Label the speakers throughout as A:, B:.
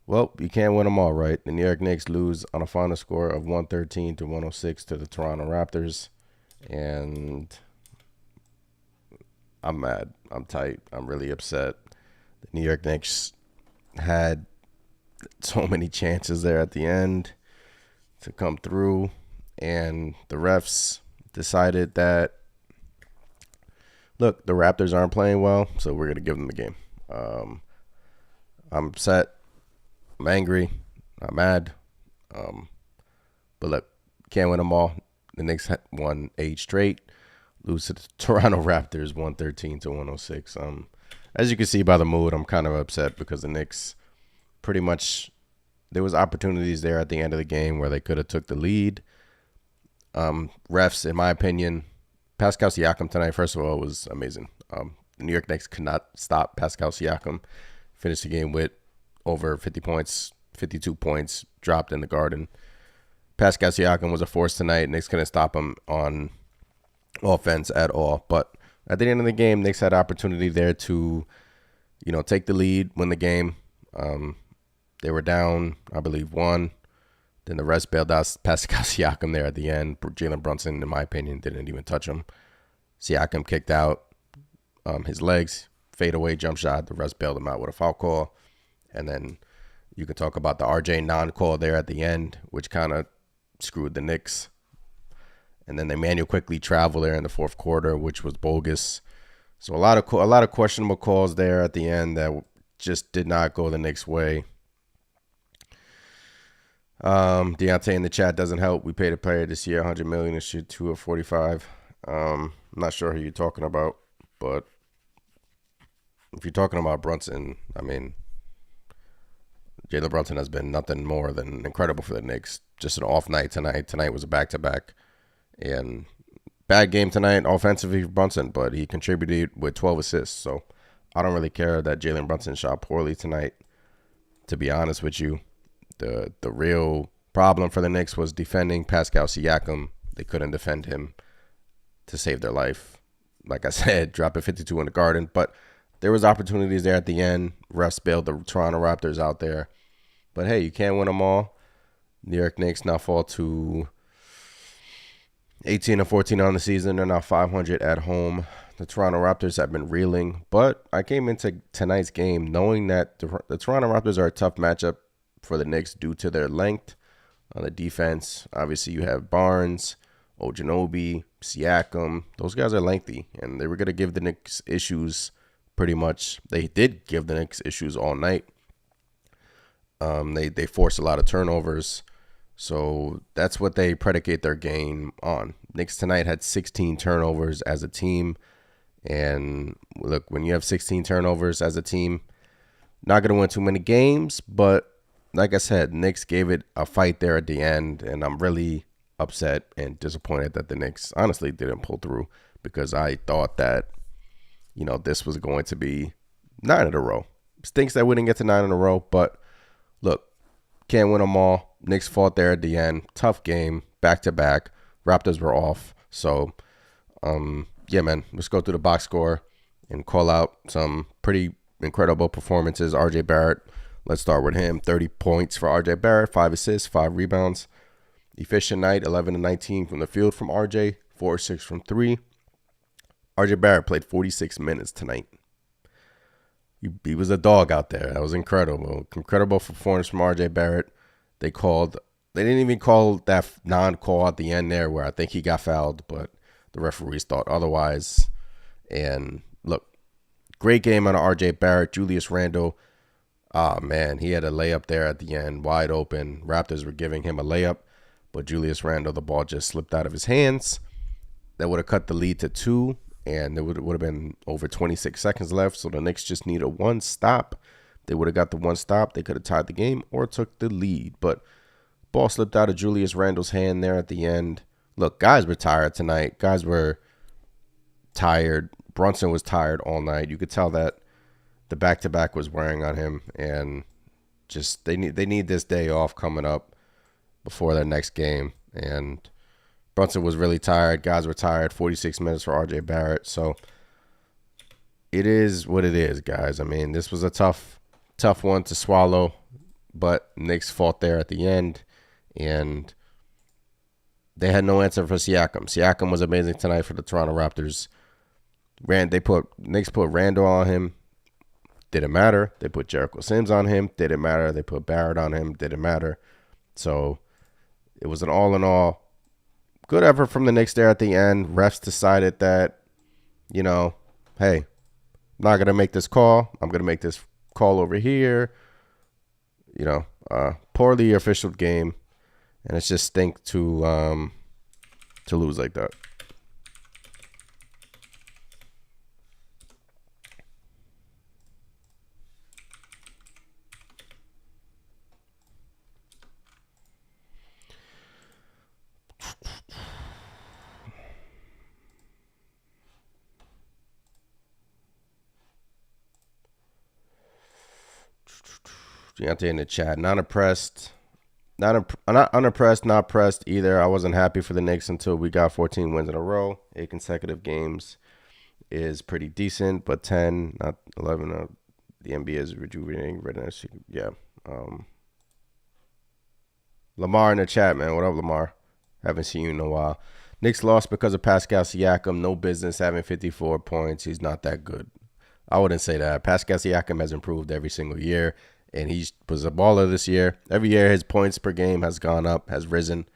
A: Well, you can't win them all, right? The New York Knicks lose on a final score of 113 to 106 to the Toronto Raptors. And I'm mad. I'm tight. I'm really upset. The New York Knicks had so many chances there at the end to come through. And the refs decided that, look, the Raptors aren't playing well, so we're going to give them the game. I'm upset. I'm angry. I'm mad. But look, can't win them all. The Knicks won 8 straight. Lose to the Toronto Raptors 113 to 106. As you can see by the mood, I'm kind of upset because the Knicks pretty much, there was opportunities there at the end of the game where they could have took the lead. Refs, in my opinion, Pascal Siakam tonight, first of all, was amazing. The New York Knicks could not stop Pascal Siakam. Finished the game with over 50 points, 52 points, dropped in the Garden. Pascal Siakam was a force tonight. Knicks couldn't stop him on offense at all. But at the end of the game, Knicks had opportunity there to, take the lead, win the game. They were down, I believe, 1. Then the rest bailed out Pascal Siakam there at the end. Jalen Brunson, in my opinion, didn't even touch him. Siakam kicked out his legs, fadeaway jump shot. The rest bailed him out with a foul call. And then you can talk about the RJ non-call there at the end, which kind of screwed the Knicks. And then Emmanuel quickly traveled there in the fourth quarter, which was bogus. So a lot of questionable calls there at the end that just did not go the Knicks' way. Deontay in the chat doesn't help. We paid a player this year $100 million and shoot 2 of 45. I'm not sure who you're talking about, but if you're talking about Brunson, I mean, Jalen Brunson has been nothing more than incredible for the Knicks. Just an off night tonight. Tonight was a back-to-back. And bad game tonight offensively for Brunson, but he contributed with 12 assists. So I don't really care that Jalen Brunson shot poorly tonight, to be honest with you. The real problem for the Knicks was defending Pascal Siakam. They couldn't defend him to save their life. Like I said, dropping 52 in the Garden. But there was opportunities there at the end. Refs bailed the Toronto Raptors out there. But, hey, you can't win them all. New York Knicks now fall to 18 and 14 on the season. They're now 500 at home. The Toronto Raptors have been reeling. But I came into tonight's game knowing that the Toronto Raptors are a tough matchup for the Knicks due to their length on the defense. Obviously, you have Barnes, Ojanobi, Siakam. Those guys are lengthy, and they were going to give the Knicks issues pretty much. They did give the Knicks issues all night. They forced a lot of turnovers, so that's what they predicate their game on. Knicks tonight had 16 turnovers as a team, and look, when you have 16 turnovers as a team, not going to win too many games, but like I said, Knicks gave it a fight there at the end, and I'm really upset and disappointed that the Knicks honestly didn't pull through because I thought that, this was going to be 9 in a row. Stinks that we didn't get to 9 in a row, but look, can't win them all. Knicks fought there at the end. Tough game, back-to-back. Raptors were off. So, yeah, man, let's go through the box score and call out some pretty incredible performances. RJ Barrett, let's start with him. 30 points for RJ Barrett, 5 assists, 5 rebounds. Efficient night, 11 and 19 from the field from RJ, 4 or 6 from 3. RJ Barrett played 46 minutes tonight. He was a dog out there. That was incredible. Incredible performance from RJ Barrett. They didn't even call that non-call at the end there where I think he got fouled, but the referees thought otherwise. And look, great game on RJ Barrett. Julius Randle, man, he had a layup there at the end, wide open. Raptors were giving him a layup, but Julius Randle, the ball just slipped out of his hands. That would have cut the lead to 2. And there would have been over 26 seconds left. So the Knicks just needed one stop. They would have got the one stop. They could have tied the game or took the lead. But ball slipped out of Julius Randle's hand there at the end. Look, guys were tired tonight. Guys were tired. Brunson was tired all night. You could tell that the back-to-back was wearing on him. And just they need this day off coming up before their next game. And Brunson was really tired. Guys were tired. 46 minutes for RJ Barrett. So, it is what it is, guys. I mean, this was a tough one to swallow, but Knicks fought there at the end, and they had no answer for Siakam. Siakam was amazing tonight for the Toronto Raptors. Knicks put Randall on him, didn't matter. They put Jericho Sims on him, didn't matter. They put Barrett on him, didn't matter. So it was an all in all good effort from the Knicks there at the end. Refs decided that, hey, I'm not gonna make this call. I'm gonna make this call over here. Poorly officialed game, and it's just stink to lose like that. Deontay in the chat, not impressed. Not unimpressed, not pressed either. I wasn't happy for the Knicks until we got 14 wins in a row. 8 consecutive games is pretty decent, but 10, not 11. The NBA is rejuvenating. Yeah. Lamar in the chat, man. What up, Lamar? Haven't seen you in a while. Knicks lost because of Pascal Siakam. No business having 54 points. He's not that good. I wouldn't say that. Pascal Siakam has improved every single year, and he was a baller this year. Every year his points per game has gone up, has risen.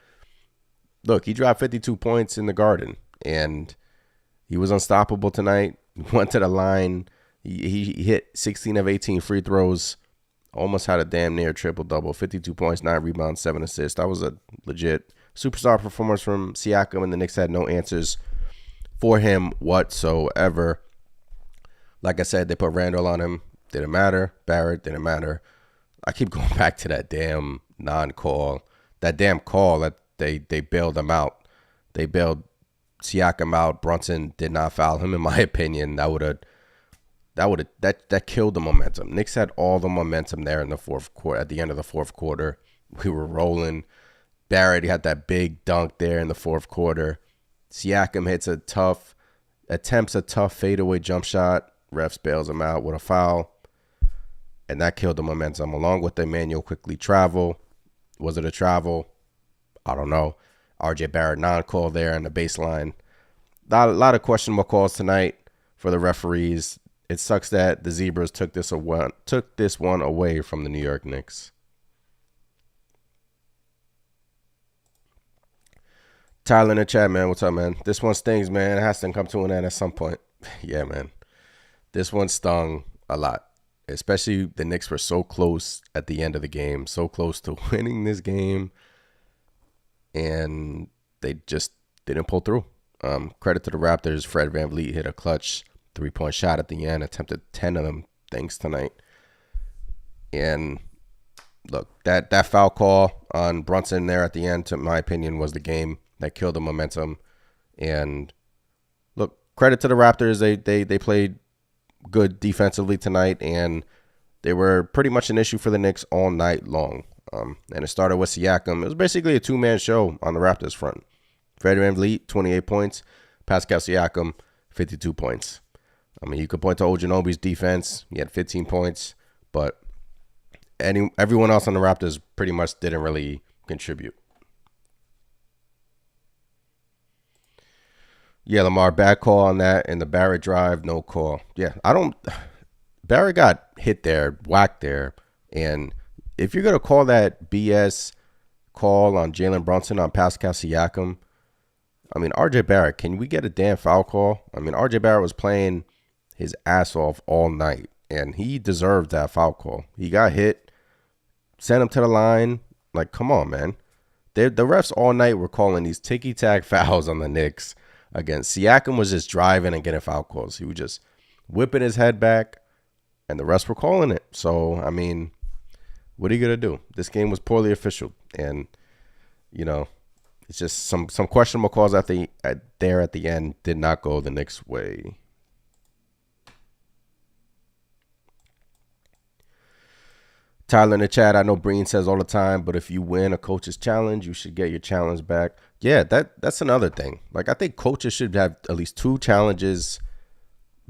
A: Look, he dropped 52 points in the Garden, and he was unstoppable tonight. He went to the line. He hit 16 of 18 free throws, almost had a damn near triple-double, 52 points, 9 rebounds, 7 assists. That was a legit superstar performance from Siakam, and the Knicks had no answers for him whatsoever. Like I said, they put Randall on him. Didn't matter. Barrett didn't matter. I keep going back to that damn non-call. That damn call that they bailed him out. They bailed Siakam out. Brunson did not foul him, in my opinion. That killed the momentum. Knicks had all the momentum there in the fourth quarter. At the end of the fourth quarter, we were rolling. Barrett had that big dunk there in the fourth quarter. Siakam attempts a tough fadeaway jump shot. Refs bails him out with a foul. And that killed the momentum, along with the Emmanuel quickly travel. Was it a travel? I don't know. RJ Barrett non-call there in the baseline. A lot of questionable calls tonight for the referees. It sucks that the Zebras took this one away from the New York Knicks. Tyler in the chat, man. What's up, man? This one stings, man. It has to come to an end at some point. Yeah, man. This one stung a lot. Especially the Knicks were so close at the end of the game. So close to winning this game. And they just didn't pull through. Credit to the Raptors. Fred VanVleet hit a clutch 3-point shot at the end. Attempted 10 of them thanks tonight. And look, that foul call on Brunson there at the end, to my opinion, was the game that killed the momentum. And look, credit to the Raptors. They played good defensively tonight, and they were pretty much an issue for the Knicks all night long. And it started with Siakam. It was basically a two-man show on the Raptors front. Fred VanVleet, 28 points. Pascal Siakam, 52 points. I mean, you could point to Ojanobi's defense. He had 15 points, but everyone else on the Raptors pretty much didn't really contribute. Yeah, Lamar, bad call on that. And the Barrett drive, no call. Yeah, Barrett got hit there, whacked there. And if you're going to call that BS call on Jalen Brunson on Pascal Siakam, I mean, RJ Barrett, can we get a damn foul call? I mean, RJ Barrett was playing his ass off all night, and he deserved that foul call. He got hit, sent him to the line. Like, come on, man. The refs all night were calling these ticky-tack fouls on the Knicks. Again, Siakam was just driving and getting foul calls. He was just whipping his head back, and the refs were calling it. So, I mean, what are you going to do? This game was poorly official, and, it's just some questionable calls at the end did not go the Knicks' way. Tyler in the chat, I know Breen says all the time, but if you win a coach's challenge, you should get your challenge back. Yeah, that's another thing. Like, I think coaches should have at least 2 challenges,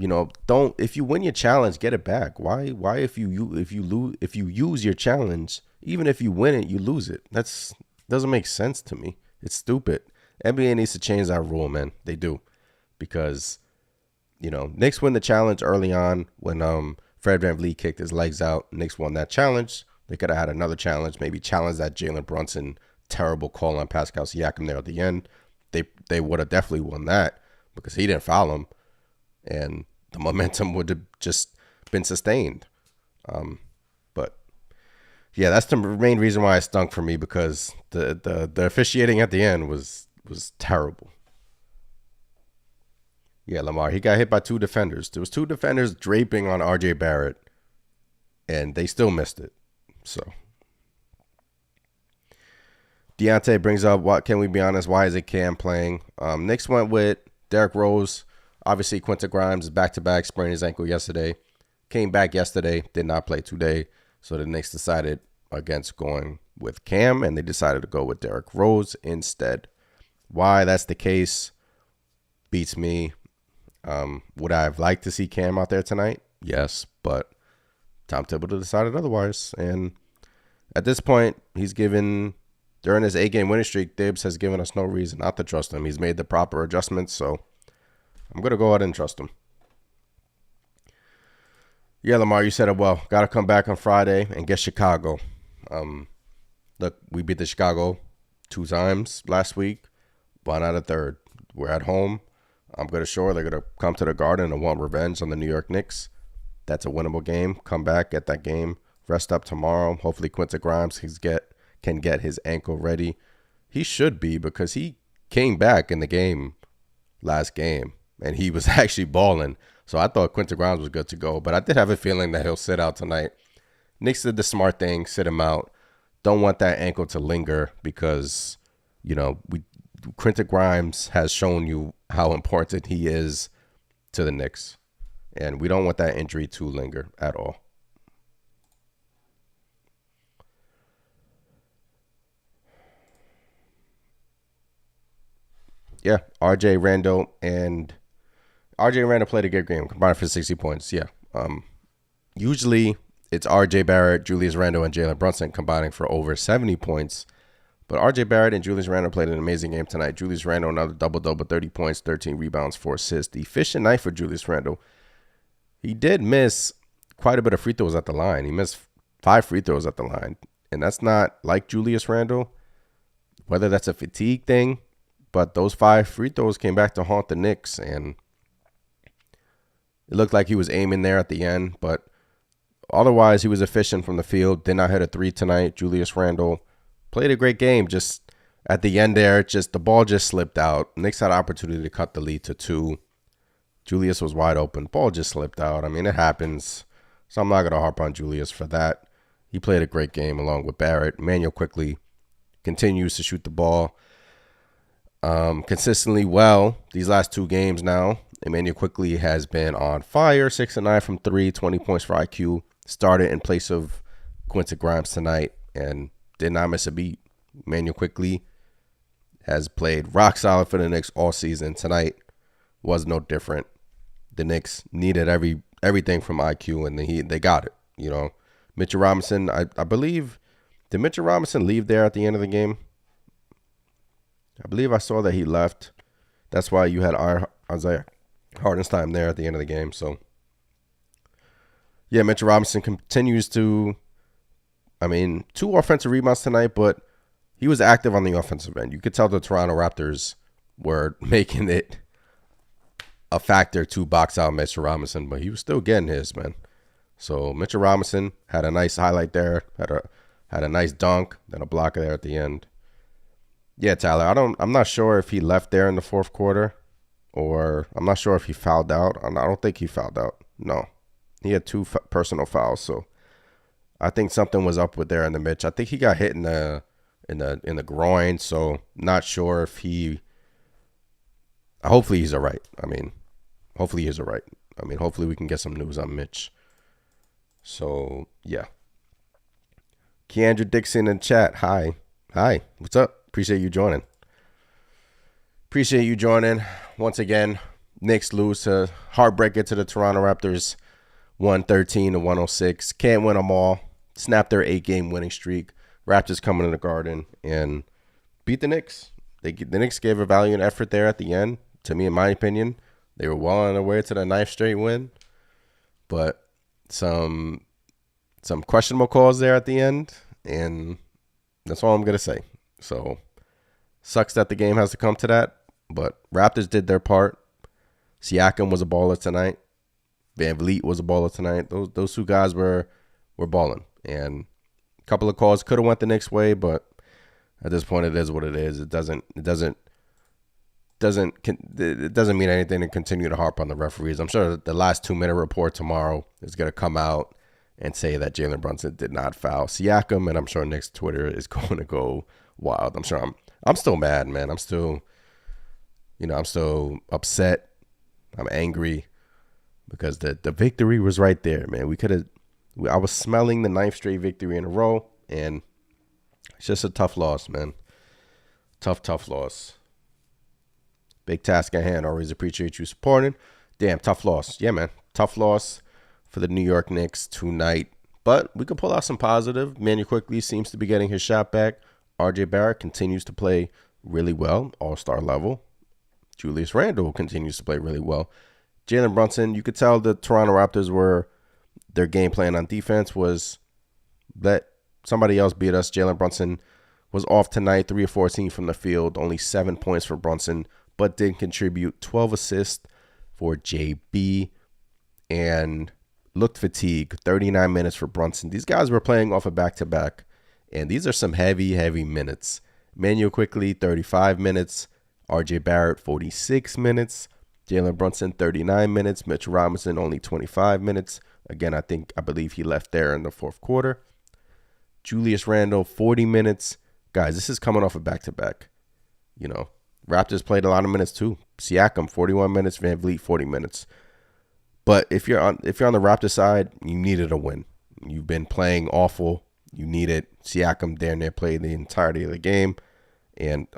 A: don't, if you win your challenge, get it back. Why if you use your challenge, even if you win it, you lose it. That's doesn't make sense to me. It's stupid. NBA needs to change that rule, man. They do. Because Knicks win the challenge early on when Fred VanVleet kicked his legs out. Knicks won that challenge. They could have had another challenge, maybe challenge that Jalen Brunson terrible call on Pascal Siakam there at the end. They would have definitely won that because he didn't foul him, and the momentum would have just been sustained. But yeah, that's the main reason why it stunk for me, because the officiating at the end was terrible. Yeah, Lamar, he got hit by two defenders. There was two defenders draping on RJ Barrett, and they still missed it. So Deontay brings up, what can we be honest? Why is it Cam playing? Knicks went with Derrick Rose. Obviously, Quentin Grimes back-to-back sprained his ankle yesterday. Came back yesterday, did not play today. So the Knicks decided against going with Cam, and they decided to go with Derrick Rose instead. Why that's the case beats me. Would I have liked to see Cam out there tonight? Yes, but Tom Thibodeau decided otherwise. And at this point, during his 8-game winning streak, Thibs has given us no reason not to trust him. He's made the proper adjustments, so I'm going to go ahead and trust him. Yeah, Lamar, you said it well. Got to come back on Friday and get Chicago. Look, we beat the Chicago 2 times last week. Why not a third? We're at home. I'm going to show they're going to come to the Garden and want revenge on the New York Knicks. That's a winnable game. Come back, get that game. Rest up tomorrow. Hopefully Quentin Grimes can get his ankle ready. He should be, because he came back in the game last game, and he was actually balling. So I thought Quentin Grimes was good to go, but I did have a feeling that he'll sit out tonight. Knicks did the smart thing, sit him out. Don't want that ankle to linger, because, Quentin Grimes has shown you how important he is to the Knicks, and we don't want that injury to linger at all. Yeah, RJ Randall played a good game, combined for 60 points. Yeah. Usually it's RJ Barrett, Julius Randle, and Jalen Brunson combining for over 70 points. But RJ Barrett and Julius Randle played an amazing game tonight. Julius Randle, another double-double, 30 points, 13 rebounds, 4 assists. Efficient night for Julius Randle. He did miss quite a bit of free throws at the line. He missed 5 free throws at the line. And that's not like Julius Randle, whether that's a fatigue thing. But those 5 free throws came back to haunt the Knicks, and it looked like he was aiming there at the end. But otherwise, he was efficient from the field. Did not hit a 3 tonight. Julius Randle played a great game. Just at the end there, the ball just slipped out. Knicks had an opportunity to cut the lead to 2. Julius was wide open. Ball just slipped out. I mean, it happens. So I'm not going to harp on Julius for that. He played a great game along with Barrett. Emmanuel quickly continues to shoot the ball consistently well these last 2 games now. Emmanuel quickly has been on fire. 6-9 from 3, 20 points for IQ. Started in place of Quentin Grimes tonight and did not miss a beat. Emmanuel quickly has played rock solid for the Knicks all season. Tonight was no different. The Knicks needed everything from IQ, and they got it. Mitchell Robinson, I believe, did Mitchell Robinson leave there at the end of the game? I believe I saw that he left. That's why you had Isaiah Hartenstein there at the end of the game. So, yeah, Mitchell Robinson continues to, 2 offensive rebounds tonight, but he was active on the offensive end. You could tell the Toronto Raptors were making it a factor to box out Mitchell Robinson, but he was still getting his, man. So Mitchell Robinson had a nice highlight there, had a nice dunk, then a block there at the end. Yeah, Tyler, I'm not sure if he left there in the 4th quarter, or I'm not sure if he fouled out. I don't think he fouled out. No, he had 2 personal fouls, so I think something was up with there in the Mitch. I think he got hit in the groin, so not sure if he. Hopefully he's all right. Hopefully he's all right. Hopefully we can get some news on Mitch. So yeah. Keandra Dixon in chat. Hi, what's up? Appreciate you joining. Once again, Knicks lose to heartbreaker to the Toronto Raptors, 113-106. Can't win them all. Snap their 8-game winning streak. Raptors coming in the Garden and beat the Knicks. The Knicks gave a valiant effort there at the end. To me, in my opinion, they were well on their way to the 9th straight win. But some questionable calls there at the end, and that's all I'm going to say. So, sucks that the game has to come to that, but Raptors did their part. Siakam was a baller tonight. Van Vliet was a baller tonight. Those two guys were balling, and a couple of calls could have went the Knicks' way, but at this point, it is what it is. It doesn't mean anything to continue to harp on the referees. I'm sure the last 2-minute report tomorrow is going to come out and say that Jalen Brunson did not foul Siakam, and I'm sure Knicks Twitter is going to go wild. I'm sure I'm still mad, man. I'm still upset. I'm angry because the victory was right there, man. I was smelling the 9th straight victory in a row, and it's just a tough loss, man. Tough loss. Big task at hand. Always appreciate you supporting. Damn, tough loss. Yeah, man. Tough loss for the New York Knicks tonight. But we could pull out some positive. Manu Quickly seems to be getting his shot back. RJ Barrett continues to play really well, all-star level. Julius Randle continues to play really well. Jalen Brunson, you could tell the Toronto Raptors their game plan on defense was let somebody else beat us. Jalen Brunson was off tonight, 3 of 14 from the field, only 7 points for Brunson, but did contribute 12 assists for JB and looked fatigued. 39 minutes for Brunson. These guys were playing off a back-to-back, and these are some heavy minutes. Manuel Quickly, 35 minutes. RJ Barrett, 46 minutes. Jalen Brunson, 39 minutes. Mitchell Robinson, only 25 minutes. Again, I believe he left there in the fourth quarter. Julius Randle, 40 minutes. Guys, this is coming off a back-to-back. Raptors played a lot of minutes too. Siakam, 41 minutes. Van Vliet, 40 minutes. But if you're on the Raptors side, you needed a win. You've been playing awful. You need it. Siakam damn near played the entirety of the game. And,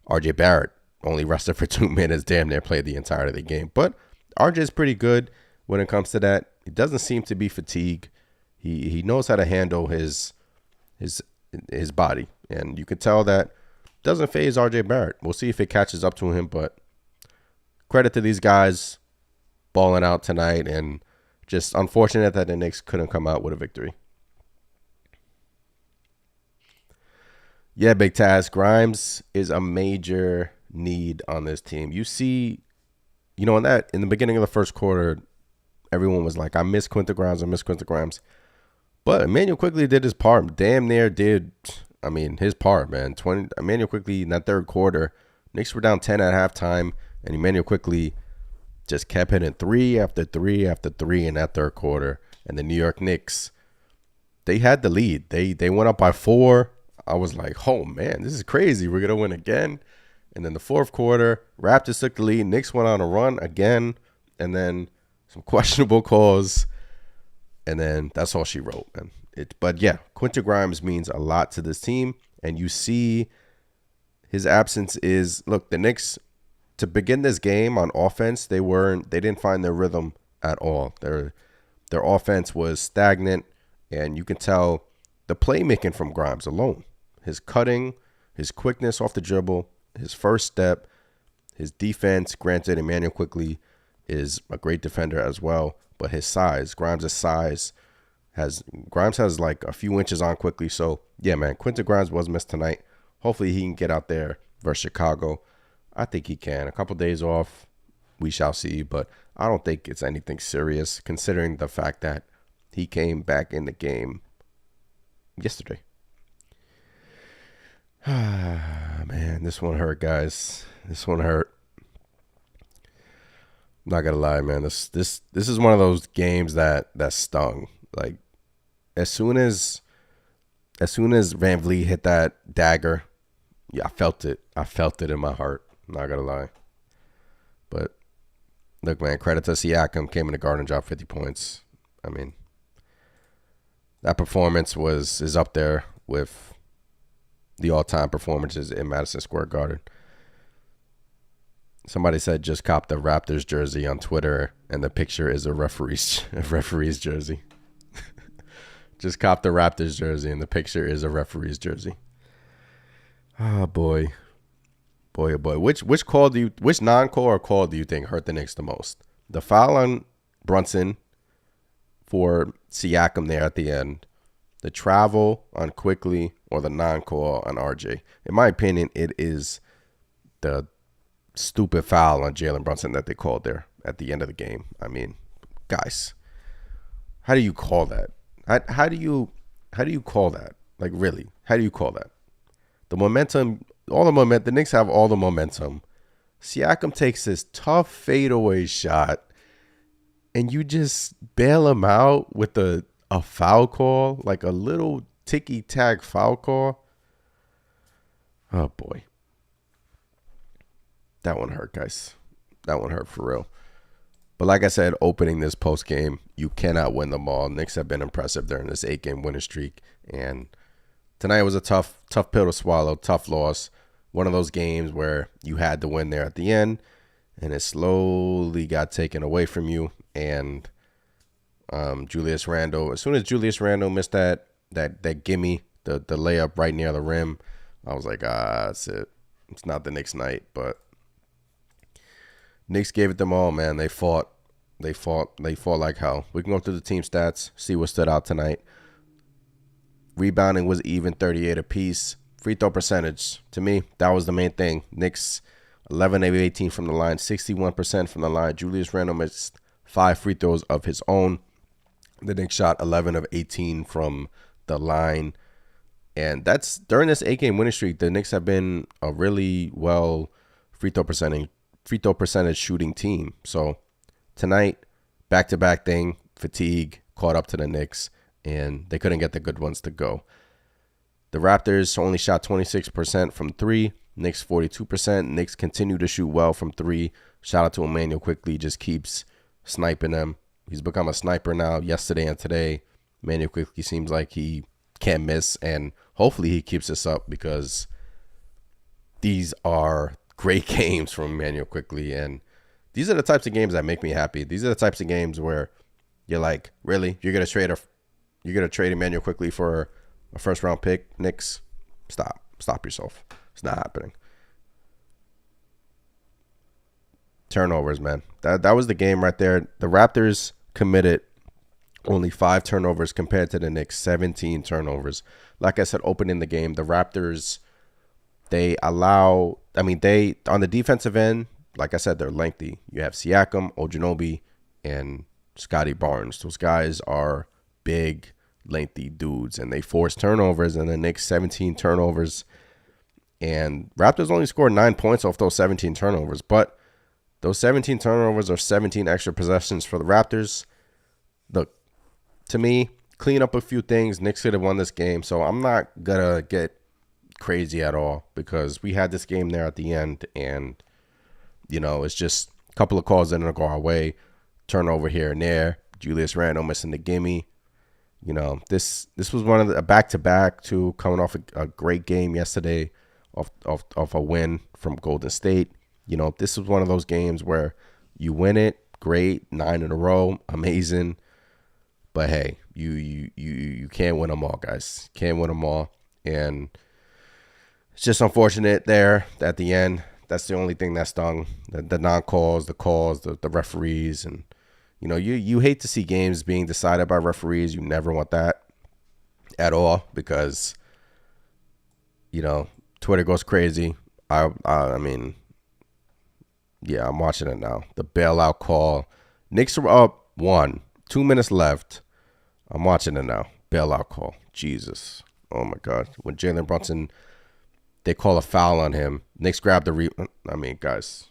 A: RJ Barrett only rested for 2 minutes, damn near played the entirety of the game. But RJ's pretty good when it comes to that. He doesn't seem to be fatigued. He knows how to handle his body. And you could tell that doesn't faze RJ Barrett. We'll see if it catches up to him. But credit to these guys balling out tonight, and just unfortunate that the Knicks couldn't come out with a victory. Yeah, Big Taz. Grimes is a major need on this team. You see, in the beginning of the first quarter, everyone was like, I miss Quentin Grimes. But Emmanuel Quickly did his part. Damn near did, his part, man. Emmanuel Quickly in that third quarter, Knicks were down 10 at halftime, and Emmanuel Quickly just kept hitting 3 after 3 after 3 in that third quarter. And the New York Knicks, they had the lead. They went up by 4. I was like, oh, man, this is crazy. We're going to win again. And then the fourth quarter, Raptors took the lead. Knicks went on a run again. And then some questionable calls. And then that's all she wrote, man. But, yeah, Quentin Grimes means a lot to this team. And you see his absence is, look, the Knicks, to begin this game on offense, they didn't find their rhythm at all. Their offense was stagnant. And you can tell the playmaking from Grimes alone. His cutting, his quickness off the dribble, his first step, his defense. Granted, Emmanuel Quickly is a great defender as well, but his size, Grimes' size, Grimes has like a few inches on Quickly. So, yeah, man, Quentin Grimes was missed tonight. Hopefully he can get out there versus Chicago. I think he can. A couple days off, we shall see, but I don't think it's anything serious considering the fact that he came back in the game yesterday. Man, this one hurt, guys. This one hurt. I'm not gonna lie, man. This is one of those games that stung. Like as soon as Van Vliet hit that dagger, yeah, I felt it. I felt it in my heart. I'm not gonna lie. But look, man, credit to Siakam, came in the Garden, dropped 50 points. That performance is up there with the all-time performances in Madison Square Garden. Somebody said just cop the Raptors jersey on Twitter, and the picture is a referee's jersey. Just cop the Raptors jersey, and the picture is a referee's jersey. Oh boy, boy, oh boy. Which non-call or call do you think hurt the Knicks the most? The foul on Brunson for Siakam there at the end, the travel on Quickly, or the non-call on RJ. In my opinion, it is the stupid foul on Jalen Brunson that they called there at the end of the game. I mean, guys, how do you call that? How do you call that? Like, really, how do you call that? The momentum, all the momentum. The Knicks have all the momentum. Siakam takes this tough fadeaway shot, and you just bail him out with a foul call, like a little ticky-tack foul call. Oh, boy. That one hurt, guys. That one hurt for real. But like I said, opening this post game, you cannot win them all. Knicks have been impressive during this 8-game winning streak. And tonight was a tough pill to swallow, tough loss. One of those games where you had to win there at the end, and it slowly got taken away from you. And Julius Randle, as soon as Julius Randle missed that gimme, the layup right near the rim, I was like, that's it. It's not the Knicks night, but Knicks gave it them all, man. They fought like hell. We can go through the team stats, see what stood out tonight. Rebounding was even, 38 apiece. Free throw percentage, to me, that was the main thing. Knicks 11 of 18 from the line, 61% from the line. Julius Randle missed 5 free throws of his own. The Knicks shot 11 of 18 from the line. And that's during this 8-game winning streak, the Knicks have been a really well free throw percentage shooting team. So tonight, back-to-back thing, fatigue caught up to the Knicks, and they couldn't get the good ones to go. The Raptors only shot 26% from 3, Knicks 42%. Knicks continue to shoot well from 3. Shout out to Emmanuel Quickly, just keeps sniping them. He's become a sniper now. Yesterday and today, Emmanuel Quickly seems like he can't miss, and hopefully he keeps this up, because these are great games from Emmanuel Quickly, and these are the types of games that make me happy. These are the types of games where you're like, really, you're gonna trade Emmanuel Quickly for a first-round pick? Knicks, stop yourself. It's not happening. Turnovers, man. That was the game right there. The Raptors committed only 5 turnovers compared to the Knicks 17 turnovers. Like I said, opening the game, the Raptors, on the defensive end, like I said, they're lengthy. You have Siakam, Ojinobi, and Scotty Barnes. Those guys are big, lengthy dudes, and they force turnovers, and the Knicks 17 turnovers. And Raptors only scored 9 points off those 17 turnovers, but those 17 turnovers are 17 extra possessions for the Raptors. Look, to me, clean up a few things. Knicks could have won this game, so I'm not going to get crazy at all, because we had this game there at the end, and, it's just a couple of calls that didn't go our way. Turnover here and there. Julius Randle missing the gimme. This was one of the back-to-back, too, coming off a great game yesterday off a win from Golden State. This was one of those games where you win it, great, 9 in a row, amazing. But hey, you can't win them all, guys. Can't win them all. And it's just unfortunate there at the end. That's the only thing that stung. The non-calls, the calls, the referees. And, you hate to see games being decided by referees. You never want that at all, because, Twitter goes crazy. I mean, yeah, I'm watching it now. The bailout call. Knicks are up 1. 2 minutes left. I'm watching it now. Bailout call. Jesus. Oh, my God. When Jalen Brunson, they call a foul on him. Knicks grab the I mean, guys,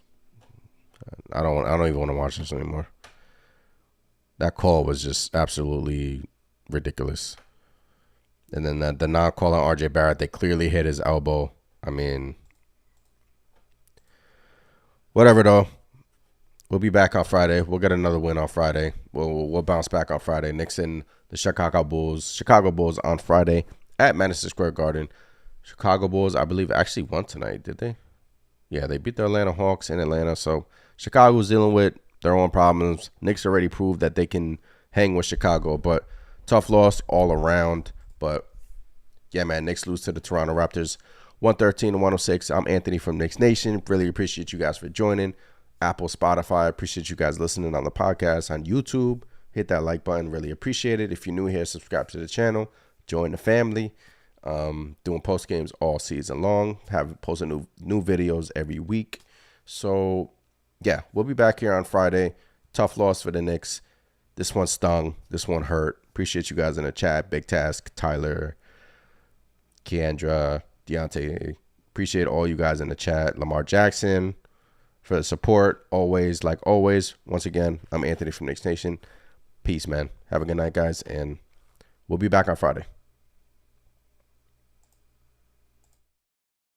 A: I don't even want to watch this anymore. That call was just absolutely ridiculous. And then the non-call on RJ Barrett, they clearly hit his elbow. I mean, whatever, though. We'll be back on Friday. We'll get another win on Friday. We'll bounce back on Friday. Knicks and the Chicago Bulls on Friday at Madison Square Garden. Chicago Bulls, I believe, actually won tonight, did they? Yeah, they beat the Atlanta Hawks in Atlanta. So Chicago's dealing with their own problems. Knicks already proved that they can hang with Chicago, but tough loss all around. But yeah, man, Knicks lose to the Toronto Raptors 113-106. I'm Anthony from Knicks Nation. Really appreciate you guys for joining. Apple, Spotify, appreciate you guys listening on the podcast. On YouTube, hit that like button. Really appreciate it. If you're new here, subscribe to the channel. Join the family. Doing post games all season long. Have posting new videos every week. So yeah, we'll be back here on Friday. Tough loss for the Knicks. This one stung. This one hurt. Appreciate you guys in the chat. Big Task, Tyler, Keandra, Deontay. Appreciate all you guys in the chat. Lamar Jackson for the support. Always, like always. Once again, I'm Anthony from Knicks Nation. Peace, man. Have a good night, guys, and we'll be back on Friday.